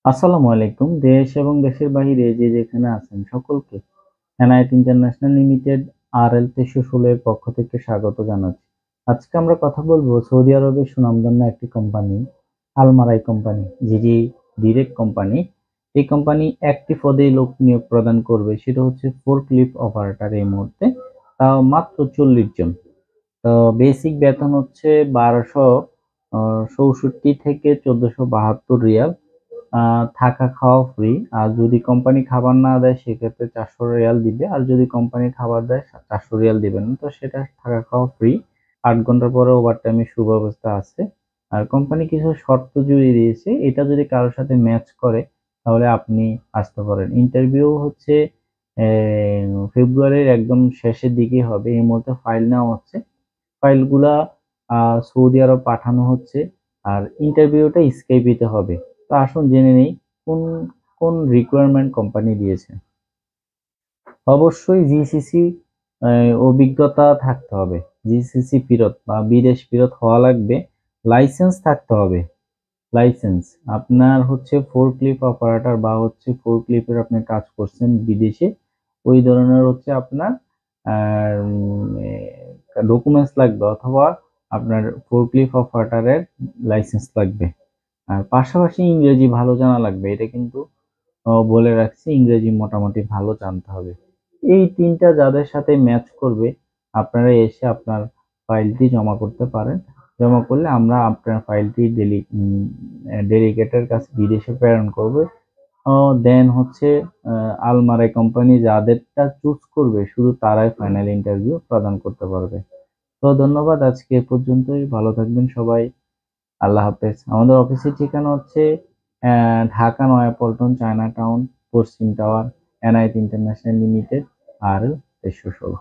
আসসালামু আলাইকুম। দেশ এবং দেশের বাহিরে যে যেখানে আছেন সকলকে এনায়েত ইন্টারন্যাশনাল লিমিটেড RL 1316 এর পক্ষ থেকে স্বাগত জানাচ্ছি। আজকে আমরা কথা বলবো সৌদি আরবের সুনামধন্য একটি কোম্পানি আলমারাই কোম্পানি, যেটি ডিরেক্ট কোম্পানি। এই কোম্পানি একটি পদেই লোক নিয়োগ প্রদান করবে, সেটা হচ্ছে ফোর্কলিফট অপারেটর। এই মুহূর্তে তাও মাত্র 40 জন। তো বেসিক বেতন হচ্ছে 1264 থেকে 1472 রিয়াল। থাকা খাওয়া ফ্রি। আর যদি কোম্পানি খাবার না দেয় সেক্ষেত্রে 400 রিয়াল দিবে, আর যদি কোম্পানি খাবার দেয় 400 রিয়াল দিবে না, তো সেটা থাকা খাওয়া ফ্রি। 8 ঘন্টার পরে ওভারটাইমের সুব্যবস্থা আছে। আর কোম্পানি কিছু শর্ত জুড়ে দিয়েছে, এটা যদি কারোর সাথে ম্যাচ করে তাহলে আপনি আসতে পারেন। ইন্টারভিউ হচ্ছে ফেব্রুয়ারির একদম শেষের দিকে হবে। এই মুহূর্তে ফাইল নেওয়া হচ্ছে, ফাইলগুলা সৌদি আরব পাঠানো হচ্ছে। আর ইন্টারভিউটা স্কাইপিতে হবে। তো আসুন জেনে নেই কোন কোন রিকোয়ারমেন্ট কোম্পানি দিয়েছে। অবশ্যই জিসিসি অভিজ্ঞতা থাকতে হবে। জিসিসি ফেরত বা বিদেশ ফেরত হওয়া লাগবে। লাইসেন্স থাকতে হবে। লাইসেন্স আপনার হচ্ছে ফোর্কলিফট অপারেটর বা হচ্ছে ফোর্কলিফটের আপনি কাজ করছেন বিদেশে, ওই ধরনের হচ্ছে আপনার ডকুমেন্টস লাগবে, অথবা আপনার ফোর্কলিফট অপারেটরের লাইসেন্স লাগবে। আর পাশাপাশি ইংরেজি ভালো জানা লাগবে, এটা কিন্তু বলে রাখছি, ইংরেজি মোটামুটি ভালো জানতে হবে। এই তিনটা যাদের সাথে ম্যাচ করবে আপনারা এসে আপনার ফাইলটি জমা করতে পারেন। জমা করলে আমরা আপনার ফাইলটি ডেলিগেটের কাছে বিদেশে প্রেরণ করব। দেন হচ্ছে আলমারাই কোম্পানি যাদেরটা চুজ করবে শুধু তারাই ফাইনাল ইন্টারভিউ প্রদান করতে পারবে। তো ধন্যবাদ, আজকে এ পর্যন্তই। ভালো থাকবেন সবাই। আল্লাহ হাফেজ। আমাদের অফিসের ঠিকানা হচ্ছে ঢাকা নয়াপল্টন, চায়না টাউন, পশ্চিম টাওয়ার, এনায়েত ইন্টারন্যাশনাল লিমিটেড, আর 1316।